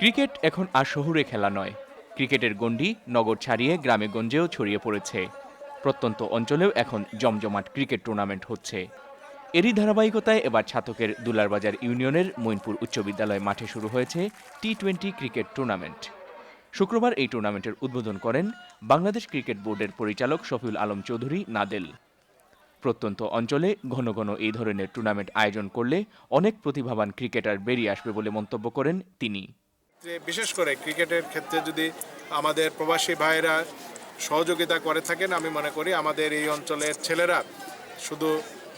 Cricket এখন আর শহুরে খেলা নয়। ক্রিকেটের গণ্ডি নগর ছাড়িয়ে গ্রামে গঞ্জেও ছড়িয়ে পড়েছে। প্রত্যন্ত অঞ্চলেও এখন জমজমাট ক্রিকেট টুর্নামেন্ট হচ্ছে। এরই ধারাবাহিকতায় এবার ছাতকের দুলারবাজার ইউনিয়নের মইনপুর উচ্চ বিদ্যালয় মাঠে শুরু হয়েছে টি-20 ক্রিকেট টুর্নামেন্ট। শুক্রবার এই টুর্নামেন্টের উদ্বোধন করেন বাংলাদেশ ক্রিকেট বোর্ডের পরিচালক শফিউল আলম চৌধুরী নাদেল। প্রত্যন্ত অঞ্চলে ঘন ঘন এই ধরনের টুর্নামেন্ট আয়োজন করলে অনেক প্রতিভাবান ক্রিকেটার বেরিয়ে আসবে বলে মন্তব্য করেন তিনি। বিশেষ করে ক্রিকেটের ক্ষেত্রে যদি আমাদের প্রবাসী ভাইয়েরা সহযোগিতা করে থাকেন, আমি মনে করি আমাদের এই অঞ্চলের ছেলেরা শুধু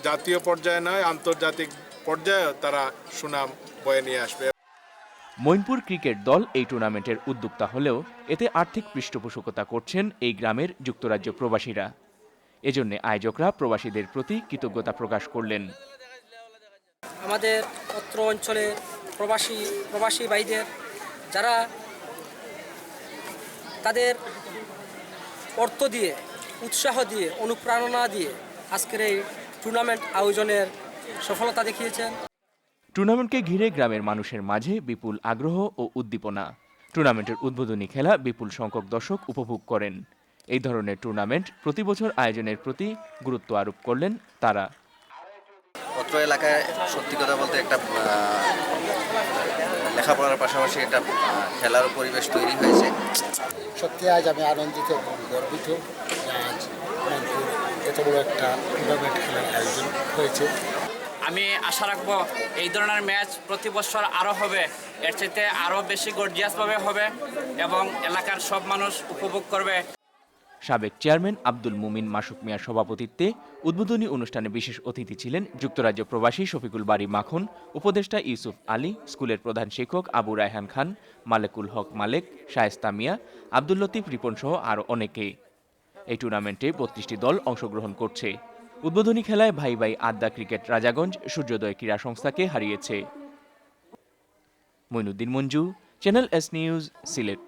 জাতীয় পর্যায়ে নয়, আন্তর্জাতিক পর্যায়েও তারা সুনাম বয়ে নিয়ে আসবে। মইনপুর ক্রিকেট দল এই টুর্নামেন্টের উদ্যোক্তা হলেও এতে আর্থিক পৃষ্ঠপোষকতা করছেন এই গ্রামের যুক্তরাজ্য প্রবাসীরা। এজন্য আয়োজকরা প্রবাসীদের প্রতি কৃতজ্ঞতা প্রকাশ করলেন। আমাদের অত্র অঞ্চলে প্রবাসী ভাইদের যারা তাদের অর্থ দিয়ে, উৎসাহ দিয়ে, অনুপ্রেরণা দিয়ে আজকের এই টুর্নামেন্ট আয়োজনের সফলতা দেখিয়েছেন। টুর্নামেন্টকে ঘিরে গ্রামের মানুষের মাঝে বিপুল আগ্রহ ও উদ্দীপনা। টুর্নামেন্টের উদ্বোধনী খেলা বিপুল সংখ্যক দর্শক উপভোগ করেন। এই ধরনের টুর্নামেন্ট প্রতি বছর আয়োজনের প্রতি গুরুত্ব আরোপ করলেন তারা। অত্র এলাকায় সত্যি কথা বলতে একটা লেখাপড়ার পাশাপাশি একটা খেলার পরিবেশ তৈরি হয়েছে। সত্যি আজ আমি আনন্দিত এবং গর্বিত আজ মইনপুর এত বড় একটা টুর্নামেন্ট খেলার আয়োজন হয়েছে। আমি আশা রাখবো এই ধরনের ম্যাচ প্রতি বছর আরও হবে, এর চাইতে আরও বেশি গর্জিয়াসভাবে হবে এবং এলাকার সব মানুষ উপভোগ করবে। সাবেক চেয়ারম্যান আব্দুল মুমিন মাসুক মিয়ার সভাপতিত্বে উদ্বোধনী অনুষ্ঠানে বিশেষ অতিথি ছিলেন যুক্তরাজ্য প্রবাসী শফিকুল বারী মাখন, উপদেষ্টা ইউসুফ আলী, স্কুলের প্রধান শিক্ষক আবু রায়হান খান, মালেকুল হক মালেক, শায়েস্তা মিয়া, আব্দুল লতিফ রিপন সহ আরও অনেকে। এই টুর্নামেন্টে ৩২টি দল অংশগ্রহণ করছে। উদ্বোধনী খেলায় ভাই ভাই আদ্দা ক্রিকেট রাজাগঞ্জ সূর্যোদয় ক্রীড়া সংস্থাকে হারিয়েছে। Moinuddin Manju, channel S news, Sylhet.